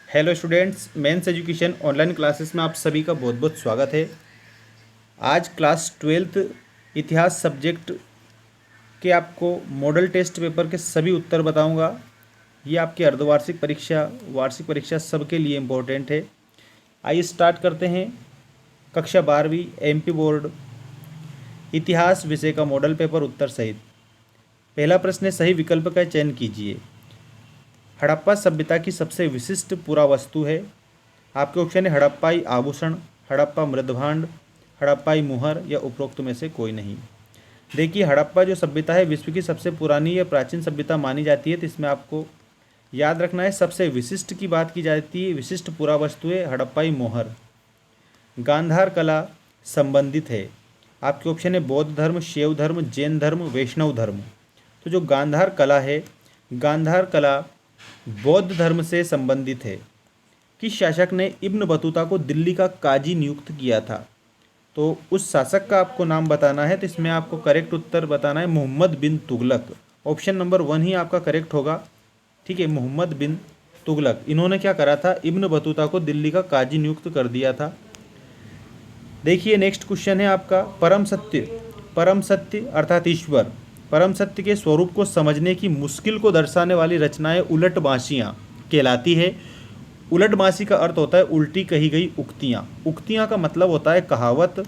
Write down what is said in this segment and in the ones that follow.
Hello students, mens education online classes में आप सभी का बहुत बहुत स्वागत है। आज क्लास 12th इतिहास सब्जेक्ट के आपको मॉडल टेस्ट पेपर के सभी उत्तर बताऊंगा। ये आपकी अर्धवार्षिक परीक्षा, वार्षिक परीक्षा सबके लिए इम्पोर्टेंट है। आइए स्टार्ट करते हैं। कक्षा 12वीं एमपी बोर्ड इतिहास विषय का मॉडल पेपर उत्तर सहित। पहला प्रश्न है, सही विकल्प का चयन कीजिए। हड़प्पा सभ्यता की सबसे विशिष्ट पुरावस्तु है। आपके ऑप्शन है हड़प्पाई आभूषण, हड़प्पा मृदभांड, हड़प्पाई मुहर या उपरोक्त में से कोई नहीं। देखिए, हड़प्पा जो सभ्यता है विश्व की सबसे पुरानी या प्राचीन सभ्यता मानी जाती है। तो इसमें आपको याद रखना है, सबसे विशिष्ट की बात की जाती है, विशिष्ट पुरावस्तु है हड़प्पाई मोहर। गांधार कला संबंधित है। आपके ऑप्शन है बौद्ध धर्म, शैव धर्म, जैन धर्म, वैष्णव धर्म। तो जो गांधार कला है, गांधार कला बौद्ध धर्म से संबंधित है। किस शासक ने इब्न बतूता को दिल्ली का काजी नियुक्त किया था? तो उस शासक का आपको नाम बताना है। तो इसमें आपको करेक्ट उत्तर बताना है मोहम्मद बिन तुगलक। ऑप्शन नंबर 1 ही आपका करेक्ट होगा। ठीक है, मोहम्मद बिन तुगलक। इन्होंने क्या करा था? इब्न बतूता को दिल्ली का काजी नियुक्त कर दिया था। देखिए, नेक्स्ट क्वेश्चन है आपका, परम सत्य। परम सत्य अर्थात ईश्वर, परम सत्य के स्वरूप को समझने की मुश्किल को दर्शाने वाली रचनाएं उलटबांसियाँ कहलाती है। उलटबांसी का अर्थ होता है उल्टी कही गई उक्तियाँ। उक्तियाँ का मतलब होता है कहावत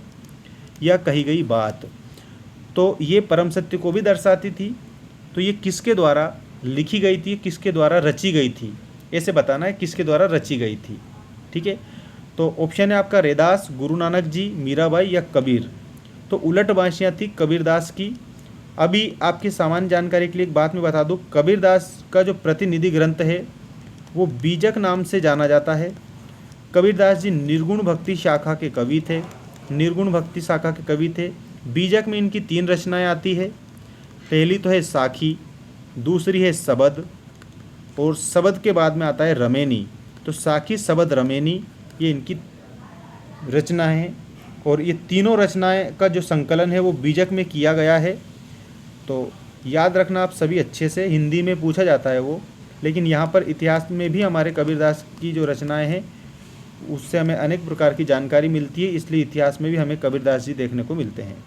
या कही गई बात। तो ये परम सत्य को भी दर्शाती थी। तो ये किसके द्वारा लिखी गई थी, किसके द्वारा रची गई थी, ऐसे बताना है किसके द्वारा रची गई थी। ठीक है, तो ऑप्शन है आपका रैदास, गुरु नानक जी, मीराबाई या कबीर। तो उलटबांसियाँ थी कबीरदास की। अभी आपकी सामान्य जानकारी के लिए एक बात मैं बता दूं, कबीरदास का जो प्रतिनिधि ग्रंथ है वो बीजक नाम से जाना जाता है। कबीरदास जी निर्गुण भक्ति शाखा के कवि थे। निर्गुण भक्ति शाखा के कवि थे। बीजक में इनकी 3 रचनाएं आती है। पहली तो है साखी, दूसरी है सबद, और सबद के बाद में आता है रमेनी। तो साखी, सबद, रमेनी ये इनकी रचना है। और ये तीनों रचनाएं का जो संकलन है वो बीजक में किया गया है। तो याद रखना आप सभी अच्छे से, हिंदी में पूछा जाता है वो, लेकिन यहाँ पर इतिहास में भी हमारे कबीरदास की जो रचनाएं हैं उससे हमें अनेक प्रकार की जानकारी मिलती है, इसलिए इतिहास में भी हमें कबीरदास जी देखने को मिलते हैं।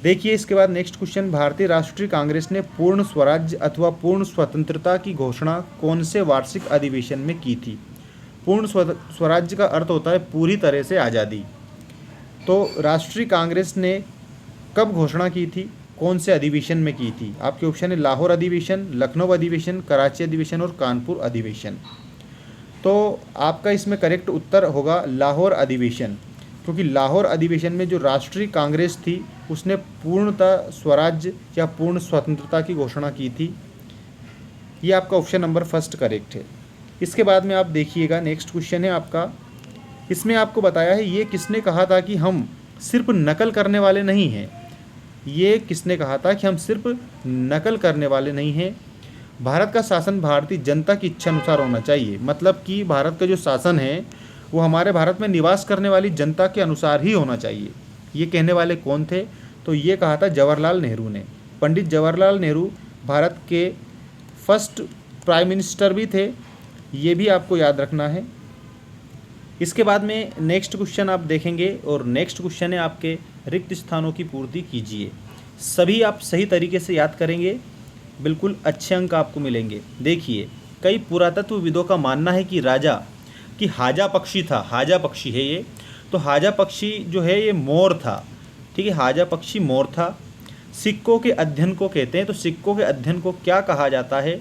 देखिए, इसके बाद नेक्स्ट क्वेश्चन, भारतीय राष्ट्रीय कांग्रेस ने पूर्ण स्वराज्य अथवा पूर्ण स्वतंत्रता की घोषणा कौन से वार्षिक अधिवेशन में की थी? पूर्ण स्वराज्य का अर्थ होता है पूरी तरह से आज़ादी। तो राष्ट्रीय कांग्रेस ने कब घोषणा की थी, कौन से अधिवेशन में की थी? आपके ऑप्शन है लाहौर अधिवेशन, लखनऊ अधिवेशन, कराची अधिवेशन और कानपुर अधिवेशन। तो आपका इसमें करेक्ट उत्तर होगा लाहौर अधिवेशन, क्योंकि लाहौर अधिवेशन में जो राष्ट्रीय कांग्रेस थी उसने पूर्णतः स्वराज्य या पूर्ण स्वतंत्रता की घोषणा की थी। ये आपका ऑप्शन नंबर फर्स्ट करेक्ट है। इसके बाद में आप देखिएगा, नेक्स्ट क्वेश्चन है आपका, इसमें आपको बताया है ये किसने कहा था कि हम सिर्फ नकल करने वाले नहीं हैं। ये किसने कहा था कि हम सिर्फ नकल करने वाले नहीं हैं? भारत का शासन भारतीय जनता की इच्छा अनुसार होना चाहिए। मतलब कि भारत का जो शासन है वो हमारे भारत में निवास करने वाली जनता के अनुसार ही होना चाहिए। ये कहने वाले कौन थे? तो ये कहा था जवाहरलाल नेहरू ने। पंडित जवाहरलाल नेहरू भारत के फर्स्ट प्राइम मिनिस्टर भी थे, ये भी आपको याद रखना है। इसके बाद में नेक्स्ट क्वेश्चन आप देखेंगे, और नेक्स्ट क्वेश्चन है आपके रिक्त स्थानों की पूर्ति कीजिए। सभी आप सही तरीके से याद करेंगे, बिल्कुल अच्छे अंक आपको मिलेंगे। देखिए, कई पुरातत्वविदों का मानना है कि राजा कि हाजा पक्षी था, हाजा पक्षी है ये। तो हाजा पक्षी जो है ये मोर था। ठीक है, हाजा पक्षी मोर था। सिक्कों के अध्ययन को कहते हैं। तो सिक्कों के अध्ययन को क्या कहा जाता है?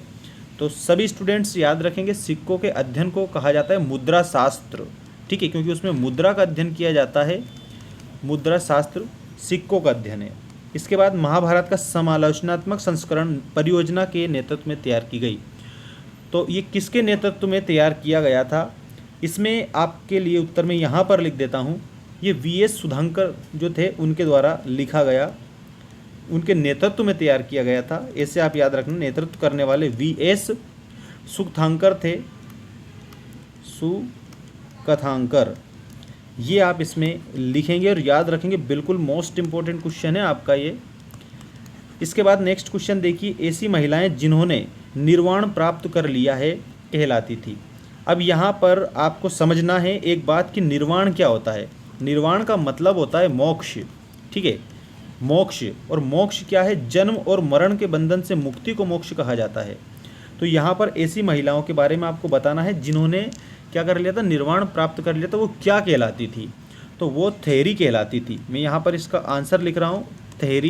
तो सभी स्टूडेंट्स याद रखेंगे, सिक्कों के अध्ययन को कहा जाता है मुद्रा शास्त्र। ठीक है, क्योंकि उसमें मुद्रा का अध्ययन किया जाता है। मुद्रा शास्त्र सिक्कों का अध्ययन है। इसके बाद महाभारत का समालोचनात्मक संस्करण परियोजना के नेतृत्व में तैयार की गई। तो ये किसके नेतृत्व में तैयार किया गया था? इसमें आपके लिए उत्तर में यहाँ पर लिख देता हूँ, ये वीएस सुधांकर जो थे उनके द्वारा लिखा गया, उनके नेतृत्व में तैयार किया गया था। ऐसे आप याद रखना, नेतृत्व करने वाले वीएस सुकथांकर थे, सुकथांकर। ये आप इसमें लिखेंगे और याद रखेंगे, बिल्कुल मोस्ट इंपॉर्टेंट क्वेश्चन है आपका ये। इसके बाद नेक्स्ट क्वेश्चन देखिए, ऐसी महिलाएं जिन्होंने निर्वाण प्राप्त कर लिया है कहलाती थी। अब यहाँ पर आपको समझना है एक बात कि निर्वाण क्या होता है। निर्वाण का मतलब होता है मोक्ष, ठीक है, मोक्ष। और मोक्ष क्या है? जन्म और मरण के बंधन से मुक्ति को मोक्ष कहा जाता है। तो यहाँ पर ऐसी महिलाओं के बारे में आपको बताना है जिन्होंने क्या कर लिया था? निर्वाण प्राप्त कर लिया था। वो क्या कहलाती थी? तो वो थेरी कहलाती थी। मैं यहाँ पर इसका आंसर लिख रहा हूँ, थेरी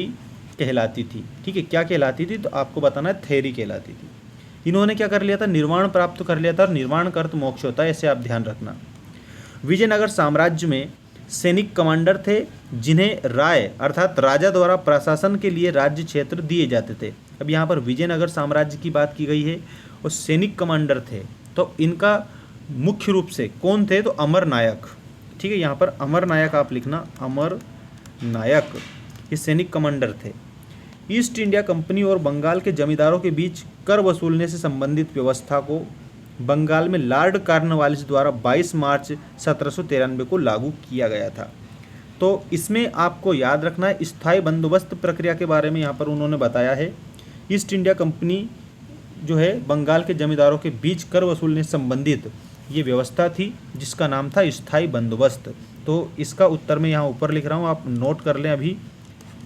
कहलाती थी, ठीक है। क्या कहलाती थी? तो आपको बताना है थेरी कहलाती थी। इन्होंने क्या कर लिया था? निर्वाण प्राप्त कर लिया था। और निर्वाण का अर्थ मोक्ष होता है, ऐसे आप ध्यान रखना। विजयनगर साम्राज्य में सैनिक कमांडर थे जिन्हें राय अर्थात राजा द्वारा प्रशासन के लिए राज्य क्षेत्र दिए जाते थे। अब यहाँ पर विजयनगर साम्राज्य की बात की गई है और सैनिक कमांडर थे, तो इनका मुख्य रूप से कौन थे? तो अमर नायक, ठीक है। यहाँ पर अमर नायक आप लिखना, अमर नायक, ये सैनिक कमांडर थे। ईस्ट इंडिया कंपनी और बंगाल के जमींदारों के बीच कर वसूलने से संबंधित व्यवस्था को बंगाल में लॉर्ड कॉर्नवालिस द्वारा 22 मार्च 1793 को लागू किया गया था। तो इसमें आपको याद रखना है स्थायी बंदोबस्त प्रक्रिया के बारे में यहाँ पर उन्होंने बताया है। ईस्ट इंडिया कंपनी जो है बंगाल के जमींदारों के बीच कर वसूलने से संबंधित ये व्यवस्था थी जिसका नाम था स्थायी बंदोबस्त। तो इसका उत्तर मैं यहाँ ऊपर लिख रहा हूँ, आप नोट कर लें अभी।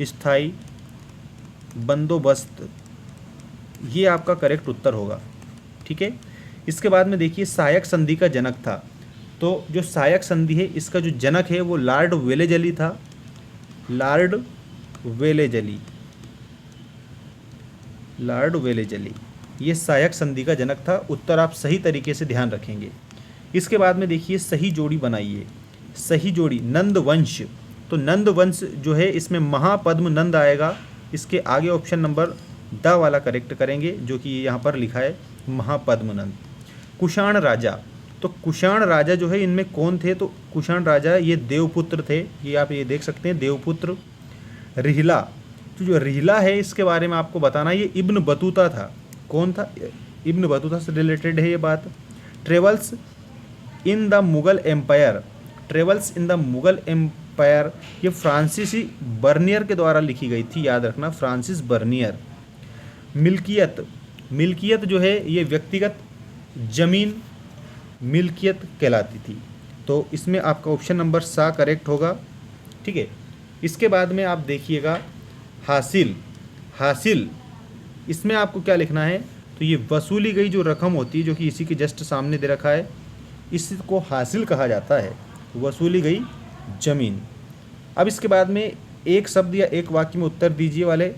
स्थायी बंदोबस्त, ये आपका करेक्ट उत्तर होगा, ठीक है। इसके बाद में देखिए सहायक संधि का जनक था। तो जो सहायक संधि है इसका जो जनक है वो लॉर्ड वेलेजली था। लॉर्ड वेलेजली, लॉर्ड वेलेजली ये सहायक संधि का जनक था। उत्तर आप सही तरीके से ध्यान रखेंगे। इसके बाद में देखिए सही जोड़ी बनाइए। सही जोड़ी नंद वंश, तो नंद वंश जो है इसमें महापद्म नंद आएगा। इसके आगे ऑप्शन नंबर द वाला करेक्ट करेंगे जो कि यहाँ पर लिखा है महापद्म नंद। कुषाण राजा, तो कुषाण राजा जो है इनमें कौन थे? तो कुषाण राजा ये देवपुत्र थे, ये आप ये देख सकते हैं देवपुत्र। रिहला, तो जो रिहला है इसके बारे में आपको बताना, ये इब्न बतूता था। कौन था? इब्न बतूता से रिलेटेड है ये बात। Travels in the Mughal empire, travels in the Mughal empire ये फ्रांसीसी बर्नियर के द्वारा लिखी गई थी, याद रखना, फ्रांसिस बर्नियर। मिल्कियत, मिल्कियत जो है ये व्यक्तिगत जमीन मिल्कियत कहलाती थी। तो इसमें आपका ऑप्शन नंबर सा करेक्ट होगा, ठीक है। इसके बाद में आप देखिएगा हासिल, हासिल इसमें आपको क्या लिखना है? तो ये वसूली गई जो रकम होती है जो कि इसी के जस्ट सामने दे रखा है, इसको हासिल कहा जाता है, वसूली गई जमीन। अब इसके बाद में एक शब्द या एक वाक्य में उत्तर दीजिए वाले,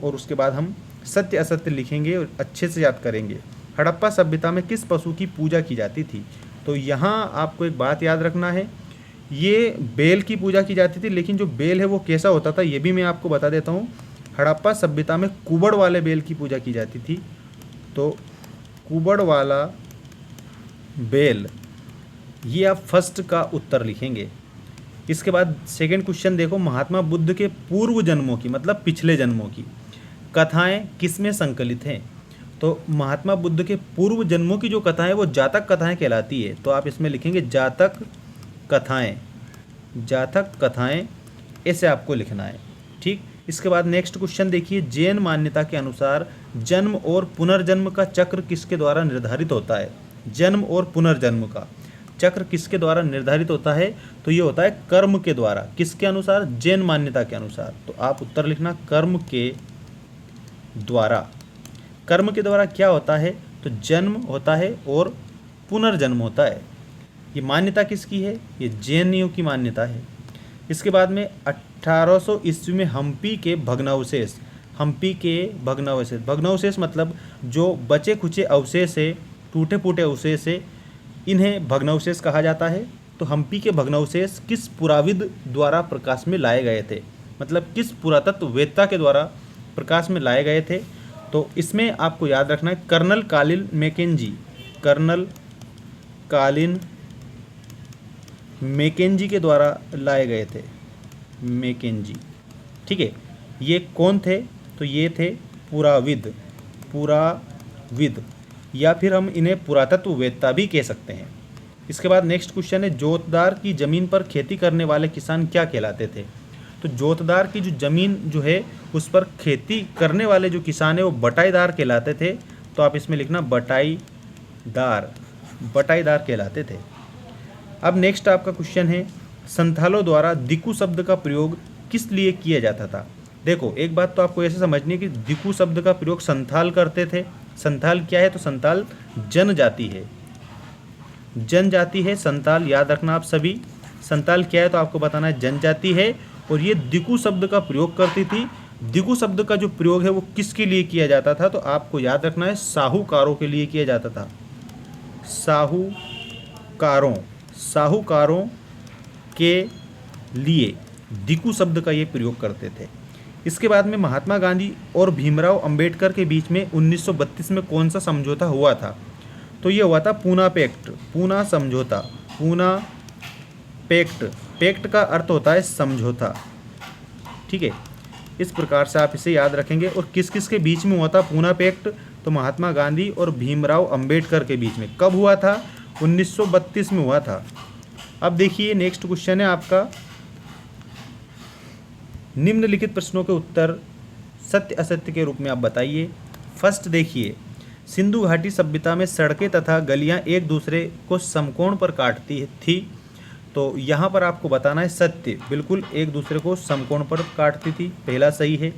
और उसके बाद हम सत्य असत्य लिखेंगे और अच्छे से याद करेंगे। हड़प्पा सभ्यता में किस पशु की पूजा की जाती थी? तो यहाँ आपको एक बात याद रखना है, ये बेल की पूजा की जाती थी, लेकिन जो बेल है वो कैसा होता था ये भी मैं आपको बता देता हूँ। हड़प्पा सभ्यता में कुबड़ वाले बेल की पूजा की जाती थी। तो कुबड़ वाला बेल, ये आप फर्स्ट का उत्तर लिखेंगे। इसके बाद सेकंड क्वेश्चन देखो, महात्मा बुद्ध के पूर्व जन्मों की मतलब पिछले जन्मों की कथाएं किसमें संकलित हैं? तो महात्मा बुद्ध के पूर्व जन्मों की जो कथाएं वो जातक कथाएं कहलाती है। तो आप इसमें लिखेंगे जातक कथाएं, जातक कथाएं, ऐसे आपको लिखना है, ठीक। इसके बाद नेक्स्ट क्वेश्चन देखिए, जैन मान्यता के अनुसार जन्म और पुनर्जन्म का चक्र किसके द्वारा निर्धारित होता है? जन्म और पुनर्जन्म का चक्र किसके द्वारा निर्धारित होता है? तो ये होता है कर्म के द्वारा। किसके अनुसार? जैन मान्यता के अनुसार। तो आप उत्तर लिखना कर्म के द्वारा। कर्म के द्वारा क्या होता है? तो जन्म होता है और पुनर्जन्म होता है। ये मान्यता किसकी है? ये जैनियों की मान्यता है। इसके बाद में 1800 ईस्वी में हम्पी के भग्नावशेष, हम्पी के भग्नावशेष, भग्नावशेष मतलब जो बचे खुचे अवशेष है, टूटे फूटे अवशेष है, इन्हें भग्नावशेष कहा जाता है। तो हम्पी के भग्नावशेष किस पुराविद द्वारा प्रकाश में लाए गए थे? मतलब किस पुरातत्ववेत्ता के द्वारा प्रकाश में लाए गए थे? तो इसमें आपको याद रखना है कर्नल कालिन मैकेंजी, कर्नल कालिन मैकेंजी के द्वारा लाए गए थे, मैकेंजी, ठीक है। ये कौन थे? तो ये थे पुराविद, पुराविद, या फिर हम इन्हें पुरातत्ववेत्ता भी कह सकते हैं। इसके बाद नेक्स्ट क्वेश्चन है, जोतदार की ज़मीन पर खेती करने वाले किसान क्या कहलाते थे? तो जोतदार की जो ज़मीन जो है उस पर खेती करने वाले जो किसान है वो बटाईदार कहलाते थे। तो आप इसमें लिखना बटाईदार, बटाईदार कहलाते थे। अब नेक्स्ट आपका क्वेश्चन है, संथालों द्वारा दिकु शब्द का प्रयोग किस लिए किया जाता था। देखो एक बात तो आपको ऐसे समझनी है कि दिकु शब्द का प्रयोग संथाल करते थे। संथाल क्या है, तो संथाल जनजाति है, जनजाति है संथाल, याद रखना आप सभी। संथाल क्या है तो आपको बताना है जनजाति है, और ये दिकु शब्द का प्रयोग करती थी। दिकु शब्द का जो प्रयोग है वो किसके लिए किया जाता था, तो आपको याद रखना है साहूकारों के लिए किया जाता था। साहूकारों के लिए दिकु शब्द का ये प्रयोग करते थे। इसके बाद में महात्मा गांधी और भीमराव अंबेडकर के बीच में 1932 में कौन सा समझौता हुआ था, तो ये हुआ था पूना पैक्ट, पूना समझौता, पूना पैक्ट। पैक्ट का अर्थ होता है समझौता, ठीक है। इस प्रकार से आप इसे याद रखेंगे। और किस किस के बीच में हुआ था पूना पैक्ट, तो महात्मा गांधी और भीमराव अंबेडकर के बीच में। कब हुआ था, 1932 में हुआ था। अब देखिए नेक्स्ट क्वेश्चन है आपका, निम्नलिखित प्रश्नों के उत्तर सत्य असत्य के रूप में आप बताइए। फर्स्ट देखिए, सिंधु घाटी सभ्यता में सड़कें तथा गलियां एक दूसरे को समकोण पर काटती थी, तो यहाँ पर आपको बताना है सत्य, बिल्कुल एक दूसरे को समकोण पर काटती थी, पहला सही है।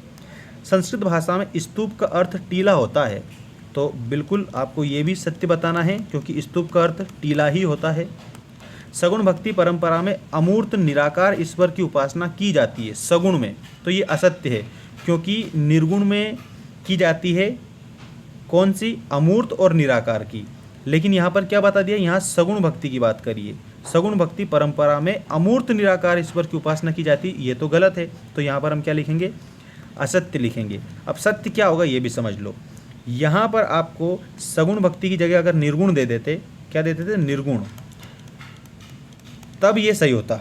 संस्कृत भाषा में स्तूप का अर्थ टीला होता है, तो बिल्कुल आपको ये भी सत्य बताना है, क्योंकि स्तूप का अर्थ टीला ही होता है। सगुण भक्ति परंपरा में अमूर्त निराकार ईश्वर की उपासना की जाती है सगुण में, तो ये असत्य है, क्योंकि निर्गुण में की जाती है। कौन सी, अमूर्त और निराकार की। लेकिन यहाँ पर क्या बता दिया, यहाँ सगुण भक्ति की बात करिए। सगुण भक्ति परंपरा में अमूर्त निराकार ईश्वर की उपासना की जाती, ये तो गलत है। तो यहाँ पर हम क्या लिखेंगे, असत्य लिखेंगे। अब सत्य क्या होगा ये भी समझ लो। यहाँ पर आपको सगुण भक्ति की जगह अगर निर्गुण दे देते, क्या देते थे, निर्गुण, तब ये सही होता,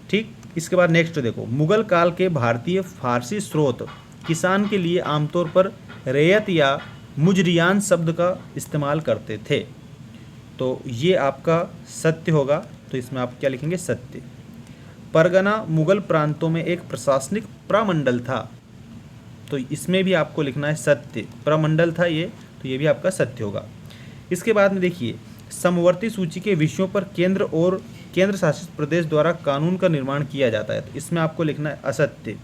ठीक। इसके बाद नेक्स्ट देखो, मुगल काल के भारतीय फारसी स्रोत किसान के लिए आमतौर पर रैयत या मुजरियान शब्द का इस्तेमाल करते थे, तो ये आपका सत्य होगा। तो इसमें आप क्या लिखेंगे, सत्य। परगना मुगल प्रांतों में एक प्रशासनिक प्रमंडल था, तो इसमें भी आपको लिखना है सत्य, प्रमंडल था ये, तो ये भी आपका सत्य होगा। इसके बाद में देखिए, समवर्ती सूची के विषयों पर केंद्र और केंद्र शासित प्रदेश द्वारा कानून का निर्माण किया जाता है, तो इसमें आपको लिखना है असत्य,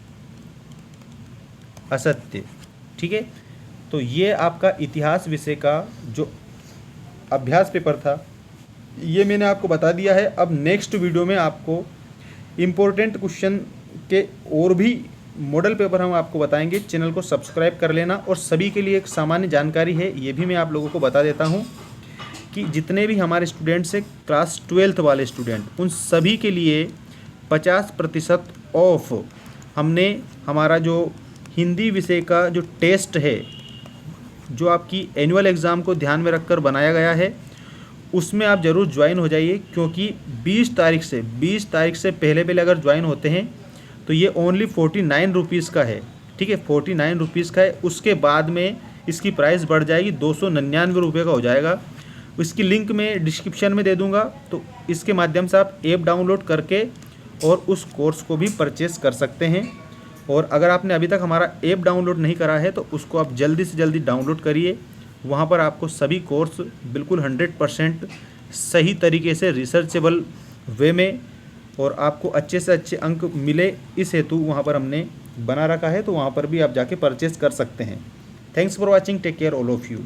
असत्य, ठीक है। तो ये आपका इतिहास विषय का जो अभ्यास पेपर था ये मैंने आपको बता दिया है। अब नेक्स्ट वीडियो में आपको इम्पोर्टेंट क्वेश्चन के और भी मॉडल पेपर हम आपको बताएंगे। चैनल को सब्सक्राइब कर लेना। और सभी के लिए एक सामान्य जानकारी है, ये भी मैं आप लोगों को बता देता हूँ कि जितने भी हमारे स्टूडेंट्स हैं क्लास 12th वाले स्टूडेंट, उन सभी के लिए 50% ऑफ हमने हमारा जो हिंदी विषय का जो टेस्ट है, जो आपकी एनुअल एग्ज़ाम को ध्यान में रखकर बनाया गया है, उसमें आप ज़रूर ज्वाइन हो जाइए। क्योंकि 20 तारीख से पहले अगर ज्वाइन होते हैं तो ये ओनली 49 रुपीज़ का है, ठीक है, 49 रुपीज़ का है। उसके बाद में इसकी प्राइस बढ़ जाएगी, 299 रुपये का हो जाएगा। इसकी लिंक मैं डिस्क्रिप्शन में दे दूंगा, तो इसके माध्यम से आप ऐप डाउनलोड करके और उस कोर्स को भी परचेस कर सकते हैं। और अगर आपने अभी तक हमारा ऐप डाउनलोड नहीं करा है तो उसको आप जल्दी से जल्दी डाउनलोड करिए। वहाँ पर आपको सभी कोर्स बिल्कुल 100% सही तरीके से रिसर्चेबल वे में और आपको अच्छे से अच्छे अंक मिले, इस हेतु वहाँ पर हमने बना रखा है। तो वहाँ पर भी आप जाके परचेस कर सकते हैं। Thanks for watching, take care all of you.